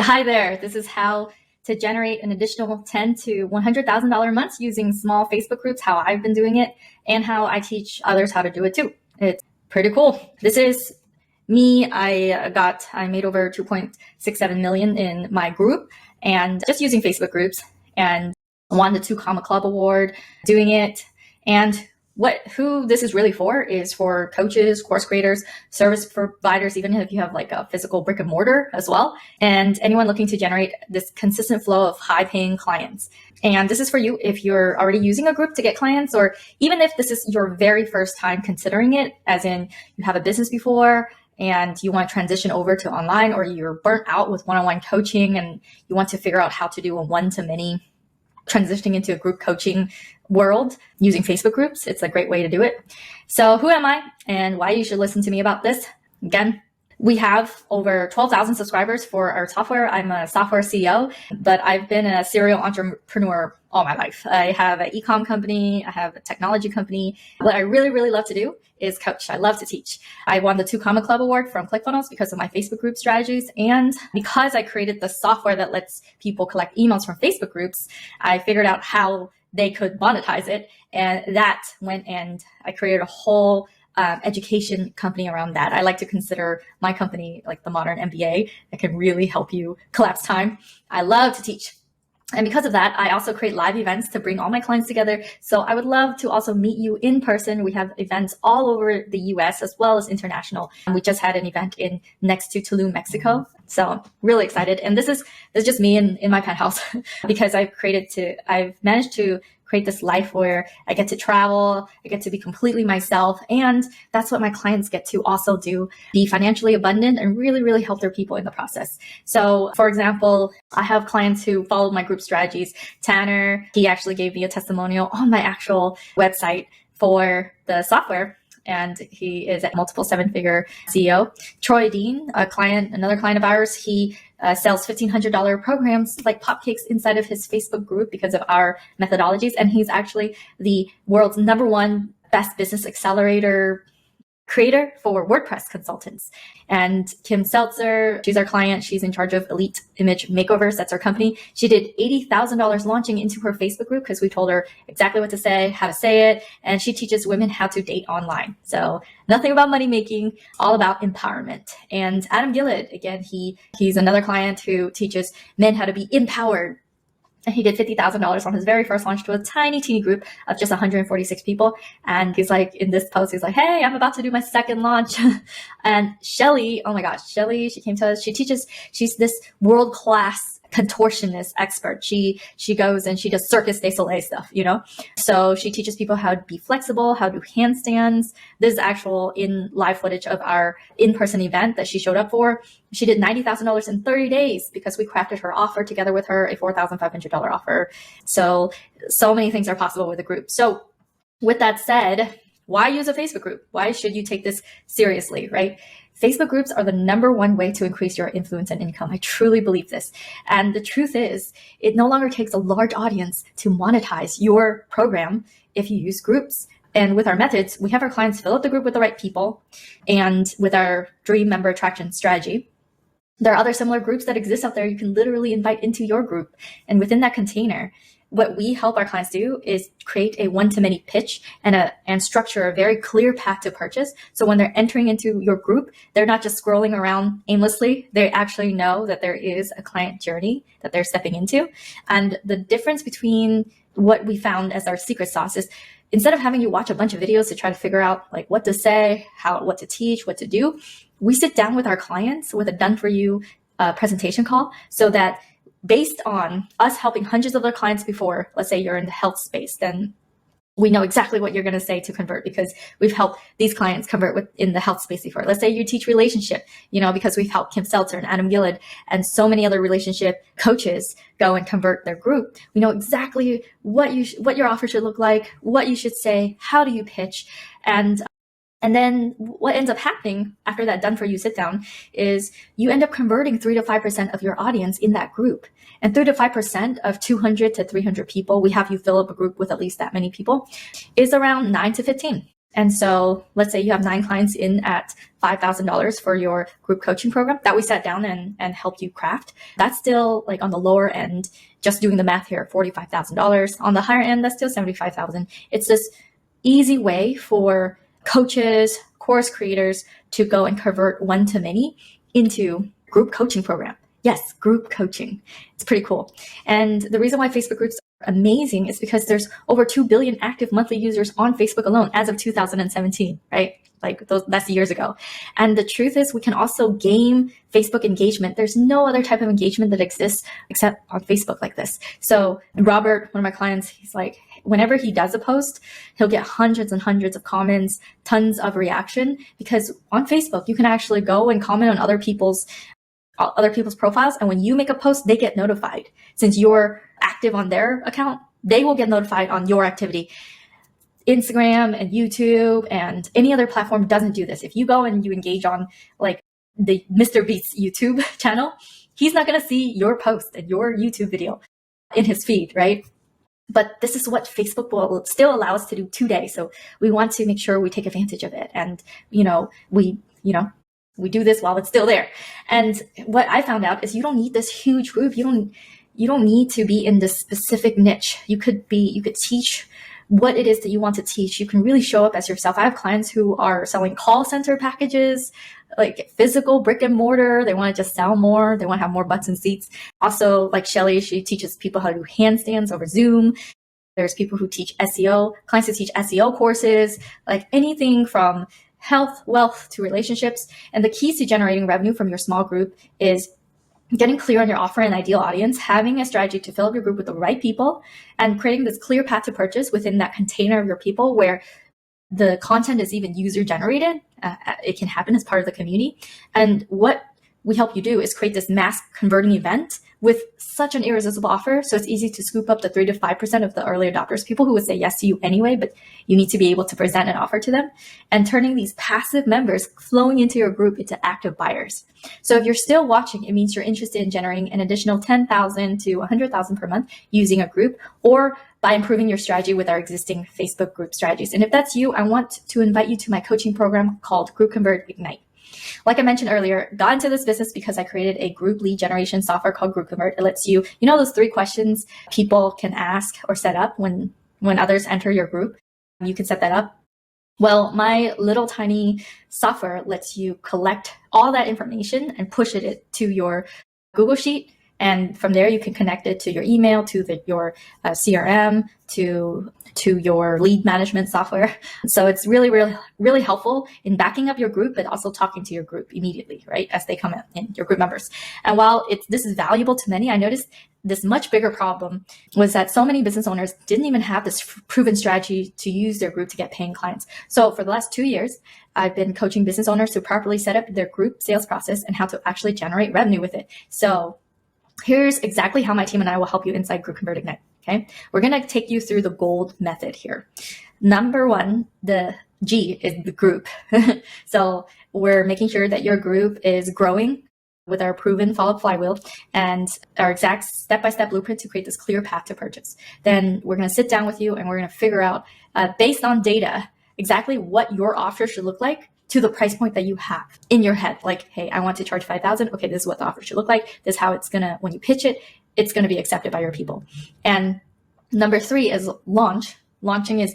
Hi there. This is how to generate an additional $10,000 to $100,000 a month using small Facebook groups, how I've been doing it, and how I teach others how to do it too. It's pretty cool. This is me. I made over 2.67 million in my group and just using Facebook groups, and won the 2 Comma Club award doing it. And who this is really for is for coaches, course creators, service providers, even if you have like a physical brick and mortar as well, and anyone looking to generate this consistent flow of high paying clients. And this is for you if you're already using a group to get clients, or even if this is your very first time considering it, as in you have a business before and you want to transition over to online, or you're burnt out with one-on-one coaching and you want to figure out how to do a one-to-many transitioning into a group coaching world using Facebook groups. It's a great way to do it. So who am I and why you should listen to me about this? Again, we have over 12,000 subscribers for our software. I'm a software CEO, but I've been a serial entrepreneur all my life. I have an e-com company. I have a technology company. What I really, really love to do is coach. I love to teach. I won the 2 Comma Club award from ClickFunnels because of my Facebook group strategies. And because I created the software that lets people collect emails from Facebook groups, I figured out how they could monetize it. And that went, and I created a whole education company around that. I like to consider my company like the modern MBA that can really help you collapse time. I love to teach. And because of that, I also create live events to bring all my clients together. So I would love to also meet you in person. We have events all over the US as well as international. And we just had an event next to Tulum, Mexico. So I'm really excited. And this is just me in my penthouse because I've managed to create this life where I get to travel, I get to be completely myself. And that's what my clients get to also do, be financially abundant and really, really help their people in the process. So for example, I have clients who follow my group strategies. Tanner, he actually gave me a testimonial on my actual website for the software. And he is a multiple 7-figure CEO. Troy Dean, another client of ours, he sells $1,500 programs like popcakes inside of his Facebook group because of our methodologies. And he's actually the world's #1 best business accelerator creator for WordPress consultants. And Kim Seltzer, she's our client. She's in charge of Elite Image Makeovers. That's our company. She did $80,000 launching into her Facebook group because we told her exactly what to say, how to say it. And she teaches women how to date online. So nothing about money making, all about empowerment. And Adam Gillett, again, he's another client who teaches men how to be empowered. And he did $50,000 on his very first launch to a tiny, teeny group of just 146 people. And he's like, in this post, he's like, hey, I'm about to do my second launch. And Shelly, oh my gosh, Shelly, she came to us. She's this world-class contortionist expert. She goes and she does Circus du Soleil stuff, So she teaches people how to be flexible, how to do handstands. This is actual in live footage of our in-person event that she showed up for. She did $90,000 in 30 days because we crafted her offer together with her, a $4,500 offer. So many things are possible with a group. So with that said, why use a Facebook group? Why should you take this seriously, right? Facebook groups are the #1 way to increase your influence and income. I truly believe this. And the truth is, it no longer takes a large audience to monetize your program if you use groups. And with our methods, we have our clients fill up the group with the right people. And with our dream member attraction strategy, there are other similar groups that exist out there you can literally invite into your group. And within that container, what we help our clients do is create a one-to-many pitch and structure a very clear path to purchase. So when they're entering into your group, they're not just scrolling around aimlessly. They actually know that there is a client journey that they're stepping into. And the difference between what we found as our secret sauce is, instead of having you watch a bunch of videos to try to figure out like what to say, what to teach, what to do, we sit down with our clients with a done-for-you presentation call, so that based on us helping hundreds of their clients before, let's say you're in the health space, then we know exactly what you're going to say to convert because we've helped these clients convert in the health space before. Let's say you teach relationship, because we've helped Kim Seltzer and Adam Gillett and so many other relationship coaches go and convert their group. We know exactly what your offer should look like, what you should say, how do you pitch, and then what ends up happening after that done for you sit down is you end up converting 3 to 5% of your audience in that group. And 3 to 5% of 200 to 300 people, we have you fill up a group with at least that many people, is around 9 to 15. And so let's say you have 9 clients in at $5,000 for your group coaching program that we sat down and helped you craft. That's still like on the lower end, just doing the math here, $45,000. On the higher end, that's still $75,000. It's this easy way for coaches, course creators to go and convert one-to-many into group coaching program. Yes, group coaching. It's pretty cool. And the reason why Facebook groups are amazing is because there's over 2 billion active monthly users on Facebook alone as of 2017, right? Like that's years ago. And the truth is we can also game Facebook engagement. There's no other type of engagement that exists except on Facebook like this. So Robert, one of my clients, he's like, whenever he does a post, he'll get hundreds and hundreds of comments, tons of reaction, because on Facebook, you can actually go and comment on other people's profiles. And when you make a post, they get notified. Since you're active on their account, they will get notified on your activity. Instagram and YouTube and any other platform doesn't do this. If you go and you engage on like the Mr. Beast's YouTube channel, he's not going to see your post and your YouTube video in his feed, right? But this is what Facebook will still allow us to do today. So we want to make sure we take advantage of it. And, we do this while it's still there. And what I found out is you don't need this huge group. You don't need to be in this specific niche. You could teach what it is that you want to teach. You can really show up as yourself. I have clients who are selling call center packages, like physical brick and mortar. They want to just sell more. They want to have more butts and seats. Also, like Shelly, she teaches people how to do handstands over Zoom. There's people who teach SEO, clients who teach SEO courses, like anything from health, wealth to relationships. And the keys to generating revenue from your small group is getting clear on your offer and ideal audience, having a strategy to fill up your group with the right people, and creating this clear path to purchase within that container of your people where the content is even user generated. It can happen as part of the community. And what we help you do is create this mass converting event with such an irresistible offer. So it's easy to scoop up the 3 to 5% of the early adopters, people who would say yes to you anyway, but you need to be able to present an offer to them, and turning these passive members flowing into your group into active buyers. So if you're still watching, it means you're interested in generating an additional 10,000 to 100,000 per month using a group, or by improving your strategy with our existing Facebook group strategies. And if that's you, I want to invite you to my coaching program called GroupConvert Ignite. Like I mentioned earlier, got into this business because I created a group lead generation software called GroupConvert. It lets you, those 3 questions people can ask or set up when others enter your group. You can set that up. Well, my little tiny software lets you collect all that information and push it to your Google Sheet. And from there, you can connect it to your email, to your CRM, to your lead management software. So it's really, really, really helpful in backing up your group, but also talking to your group immediately, right, as they come in, your group members. And while this is valuable to many, I noticed this much bigger problem was that so many business owners didn't even have this proven strategy to use their group to get paying clients. So for the last 2 years, I've been coaching business owners to properly set up their group sales process and how to actually generate revenue with it. So here's exactly how my team and I will help you inside GroupConvert Ignite. Okay, we're going to take you through the gold method here. Number 1, the G is the group. So we're making sure that your group is growing with our proven follow-up flywheel and our exact step-by-step blueprint to create this clear path to purchase. Then we're going to sit down with you and we're going to figure out, based on data, exactly what your offer should look like to the price point that you have in your head. Like, hey, I want to charge 5,000. Okay, this is what the offer should look like. This is how it's going to, when you pitch it, it's going to be accepted by your people. And number 3 is launch. Launching is,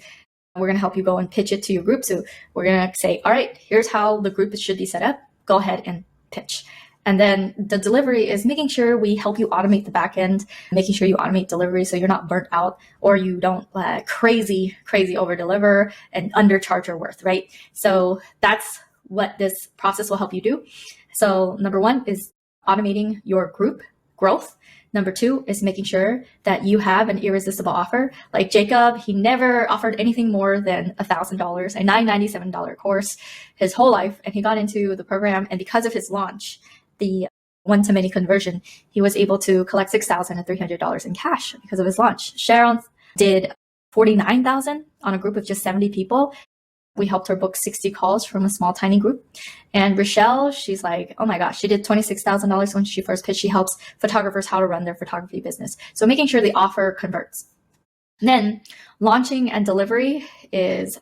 we're going to help you go and pitch it to your group. So we're going to say, all right, here's how the group should be set up. Go ahead and pitch. And then the delivery is making sure we help you automate the back end, making sure you automate delivery so you're not burnt out or you don't crazy over deliver and undercharge your worth, right? So that's what this process will help you do. So number 1 is automating your group growth. Number 2 is making sure that you have an irresistible offer. Like Jacob, he never offered anything more than $1,000, a $997 course his whole life. And he got into the program. And because of his launch, the one-to-many conversion, he was able to collect $6,300 in cash because of his launch. Sharon did $49,000 on a group of just 70 people. We helped her book 60 calls from a small, tiny group. And Rochelle, she's like, oh my gosh, she did $26,000 when she first pitched. She helps photographers how to run their photography business. So making sure the offer converts. And then launching and delivery is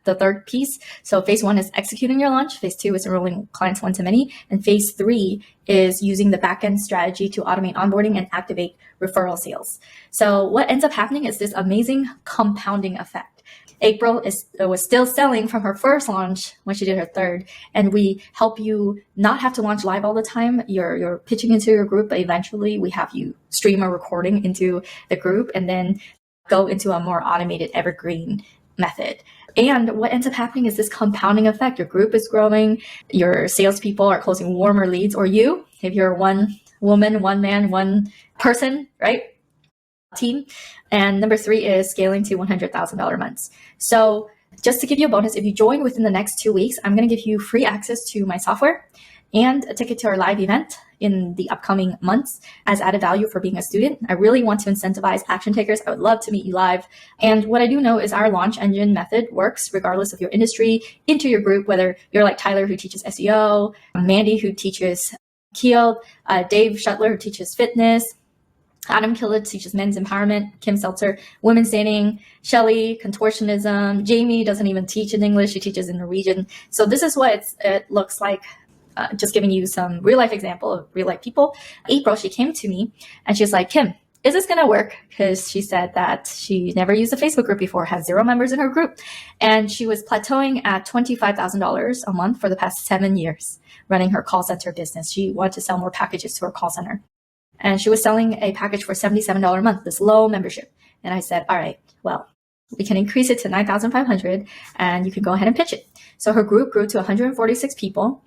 the third piece. So phase 1 is executing your launch. Phase 2 is enrolling clients one-to-many. And phase 3 is using the back-end strategy to automate onboarding and activate referral sales. So what ends up happening is this amazing compounding effect. April was still selling from her first launch when she did her third, and we help you not have to launch live all the time. You're pitching into your group, but eventually we have you stream a recording into the group and then go into a more automated evergreen method. And what ends up happening is this compounding effect. Your group is growing, your salespeople are closing warmer leads, or you, if you're one woman, one man, one person, right? Team. And number 3 is scaling to $100,000 months. So just to give you a bonus, if you join within the next 2 weeks, I'm going to give you free access to my software and a ticket to our live event in the upcoming months as added value for being a student. I really want to incentivize action takers. I would love to meet you live. And what I do know is our launch engine method works regardless of your industry, into your group, whether you're like Tyler, who teaches SEO, Mandy, who teaches Keel, Dave Shuttler, who teaches fitness, Adam Killa teaches men's empowerment, Kim Seltzer, women's dating, Shelly, contortionism, Jamie doesn't even teach in English, she teaches in Norwegian. So this is what it looks like, just giving you some real life example of real life people. April, she came to me and she's like, Kim, is this going to work? Because she said that she never used a Facebook group before, has 0 members in her group. And she was plateauing at $25,000 a month for the past 7 years, running her call center business. She wanted to sell more packages to her call center. And she was selling a package for $77 a month, this low membership. And I said, all right, well, we can increase it to $9,500 and you can go ahead and pitch it. So her group grew to 146 people.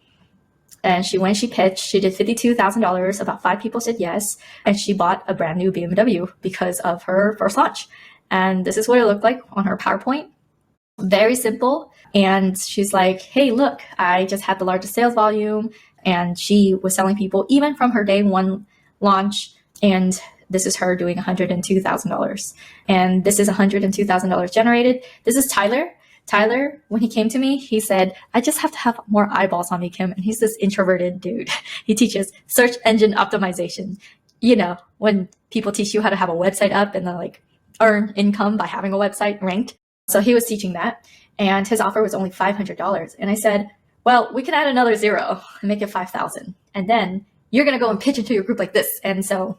And when she pitched, she did $52,000. About 5 people said yes. And she bought a brand new BMW because of her first launch. And this is what it looked like on her PowerPoint. Very simple. And she's like, hey, look, I just had the largest sales volume. And she was selling people even from her day 1 launch, and this is her doing $102,000, and this is $102,000 generated. This is Tyler. Tyler, when he came to me, he said, I just have to have more eyeballs on me, Kim. And he's this introverted dude. He teaches search engine optimization. You know, when people teach you how to have a website up and then like earn income by having a website ranked. So he was teaching that, and his offer was only $500. And I said, well, we can add another 0 and make it 5,000. And then you're going to go and pitch into your group like this. And so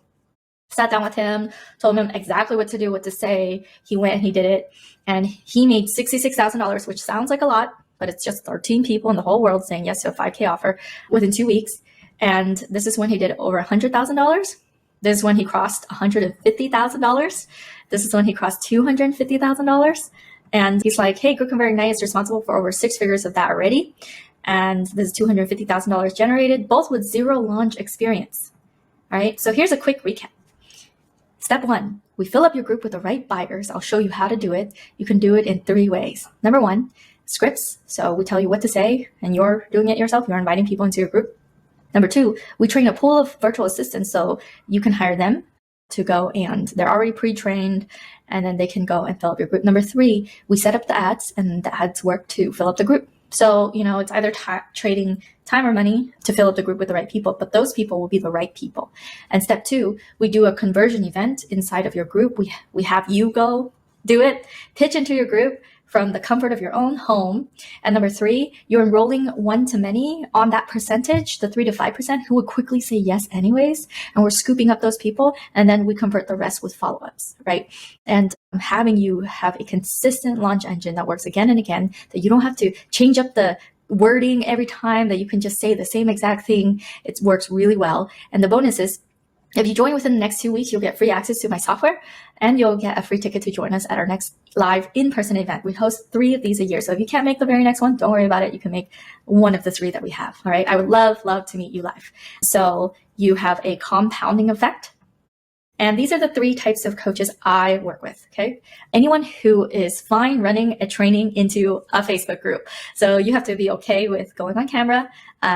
sat down with him, told him exactly what to do, what to say. He went and he did it. And he made $66,000, which sounds like a lot, but it's just 13 people in the whole world saying yes to a 5K offer within 2 weeks. And this is when he did over $100,000. This is when he crossed $150,000. This is when he crossed $250,000. And he's like, hey, GroupConvert Ignite is responsible for over 6 figures of that already. And this is $250,000 generated, both with 0 launch experience. All right, so here's a quick recap. Step 1, we fill up your group with the right buyers. I'll show you how to do it. You can do it in 3 ways. Number 1, scripts. So we tell you what to say, and you're doing it yourself. You're inviting people into your group. Number 2, we train a pool of virtual assistants, so you can hire them to go, and they're already pre-trained, and then they can go and fill up your group. Number 3, we set up the ads, and the ads work to fill up the group. So, you know, it's either trading time or money to fill up the group with the right people, but those people will be the right people. And step 2, we do a conversion event inside of your group. We have you go do it, pitch into your group from the comfort of your own home. And number 3, you're enrolling one-to-many on that percentage, the 3 to 5% who would quickly say yes anyways. And we're scooping up those people, and then we convert the rest with follow-ups, right? And having you have a consistent launch engine that works again and again, that you don't have to change up the wording every time, that you can just say the same exact thing. It works really well. And the bonus is, if you join within the next 2 weeks, you'll get free access to my software, and you'll get a free ticket to join us at our next live in-person event. We host 3 of these a year. So if you can't make the very next one, don't worry about it. You can make one of the 3 that we have. All right. I would love to meet you live. So you have a compounding effect. And these are the 3 types of coaches I work with, okay? Anyone who is fine running a training into a Facebook group. So you have to be okay with going on camera.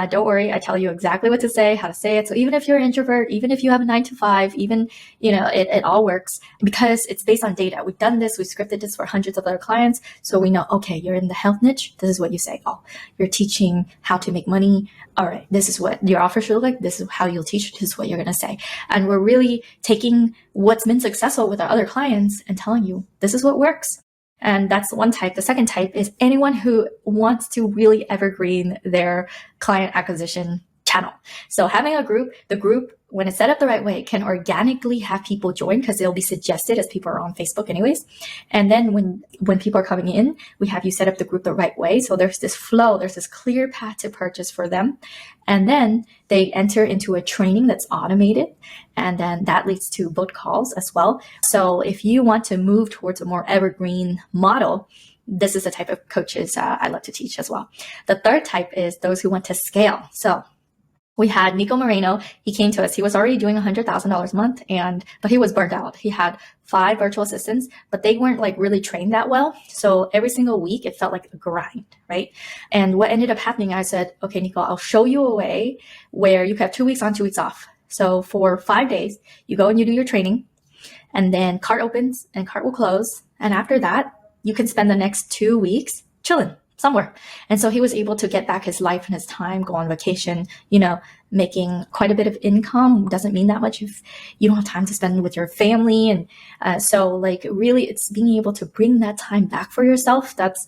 Don't worry, I tell you exactly what to say, how to say it. So even if you're an introvert, even if you have a 9 to 5, even, you know, it all works because it's based on data. We've done this, we've scripted this for hundreds of other clients. So we know, okay, you're in the health niche. This is what you say. Oh, you're teaching how to make money. All right, this is what your offer should look like. This is how you'll teach. This is what you're going to say. And we're really taking what's been successful with our other clients and telling you, this is what works. And that's one type. The second type is anyone who wants to really evergreen their client acquisition channel. So having a group, the group, when it's set up the right way, can organically have people join because they'll be suggested as people are on Facebook anyways. And then when people are coming in, we have you set up the group the right way. So there's this flow, there's this clear path to purchase for them. And then they enter into a training that's automated. And then that leads to booked calls as well. So if you want to move towards a more evergreen model, this is the type of coaches I love to teach as well. The third type is those who want to scale. So we had Nico Moreno. He came to us. He was already doing $100,000 a month, but he was burnt out. He had 5 virtual assistants, but they weren't like really trained that well. So every single week it felt like a grind, right? And what ended up happening, I said, okay, Nico, I'll show you a way where you have 2 weeks on, 2 weeks off. So for 5 days, you go and you do your training, and then cart opens and cart will close. And after that, you can spend the next 2 weeks chilling somewhere. And so he was able to get back his life and his time, go on vacation, making quite a bit of income. Doesn't mean that much if you don't have time to spend with your family. And so like really it's being able to bring that time back for yourself. That's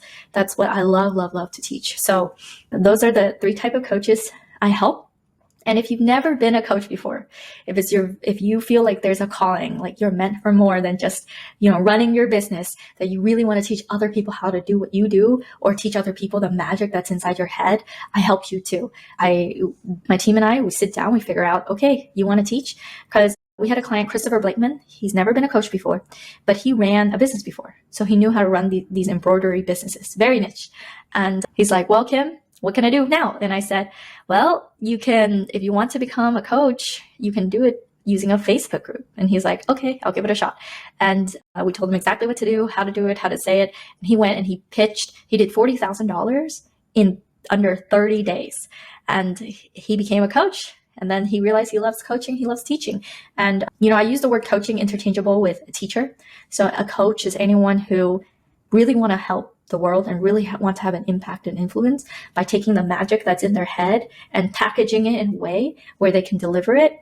what I love to teach. So those are the 3 type of coaches I help. And if you've never been a coach before, if you feel like there's a calling, like you're meant for more than just, running your business, that you really want to teach other people how to do what you do or teach other people the magic that's inside your head, I help you too. My team and I, we sit down, we figure out, okay, you want to teach? Because we had a client, Christopher Blakeman. He's never been a coach before, but he ran a business before. So he knew how to run these embroidery businesses, very niche. And he's like, well, Kim, what can I do now? And I said, well, if you want to become a coach, you can do it using a Facebook group. And he's like, okay, I'll give it a shot. And we told him exactly what to do, how to do it, how to say it. And he went and he pitched. He did $40,000 in under 30 days. And he became a coach. And then he realized he loves coaching. He loves teaching. And, I use the word coaching interchangeable with a teacher. So a coach is anyone who really want to help the world and really want to have an impact and influence by taking the magic that's in their head and packaging it in a way where they can deliver it.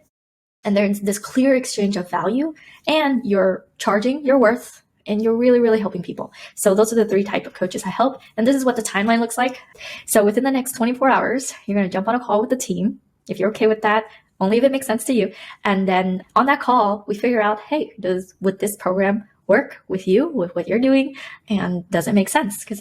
And there's this clear exchange of value and you're charging your worth and you're really, really helping people. So those are the 3 type of coaches I help. And this is what the timeline looks like. So within the next 24 hours, you're going to jump on a call with the team. If you're okay with that, only if it makes sense to you. And then on that call, we figure out, hey, would this program work with you, with what you're doing, and does it make sense? Because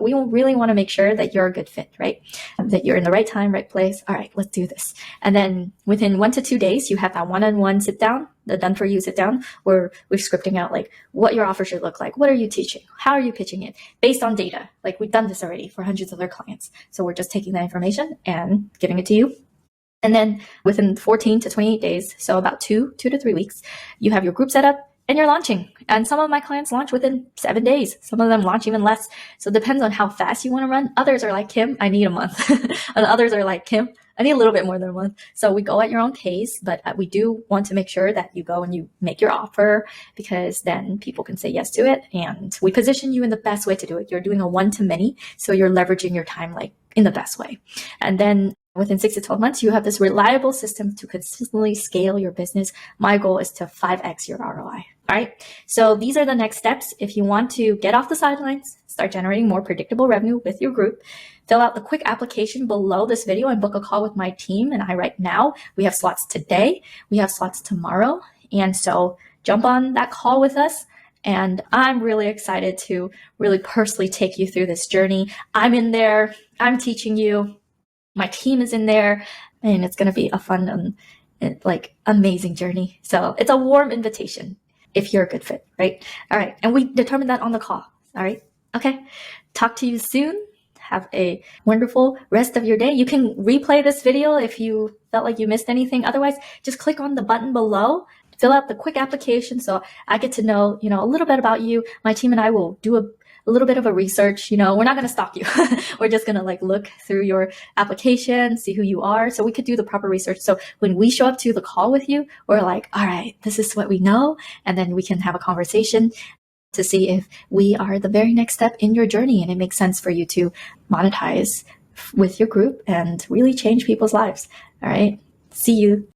we really want to make sure that you're a good fit, right? That you're in the right time, right place. All right, let's do this. And then within 1 to 2 days, you have that one-on-one sit down, the done for you sit down, where we're scripting out like what your offer should look like. What are you teaching? How are you pitching it? Based on data. Like we've done this already for hundreds of other clients. So we're just taking that information and giving it to you. And then within 14 to 28 days, so about 2 to 3 weeks, you have your group set up. And you're launching. And some of my clients launch within 7 days. Some of them launch even less. So it depends on how fast you want to run. Others are like, Kim, I need a month. And others are like, Kim, I need a little bit more than a month. So we go at your own pace, but we do want to make sure that you go and you make your offer because then people can say yes to it. And we position you in the best way to do it. You're doing a one-to-many. So you're leveraging your time like in the best way. And then within 6 to 12 months, you have this reliable system to consistently scale your business. My goal is to 5x your ROI. All right. So these are the next steps. If you want to get off the sidelines, start generating more predictable revenue with your group, fill out the quick application below this video and book a call with my team. And I right now, we have slots today. We have slots tomorrow. And so jump on that call with us. And I'm really excited to really personally take you through this journey. I'm in there. I'm teaching you. My team is in there. And it's going to be a fun and amazing journey. So it's a warm invitation if you're a good fit, right? All right. And we determined that on the call. All right. Okay. Talk to you soon. Have a wonderful rest of your day. You can replay this video if you felt like you missed anything. Otherwise, just click on the button below, fill out the quick application so I get to know, a little bit about you. My team and I will do a little bit of a research. We're not going to stalk you. We're just going to look through your application, see who you are. So we could do the proper research. So when we show up to the call with you, we're like, all right, this is what we know. And then we can have a conversation to see if we are the very next step in your journey. And it makes sense for you to monetize with your group and really change people's lives. All right. See you.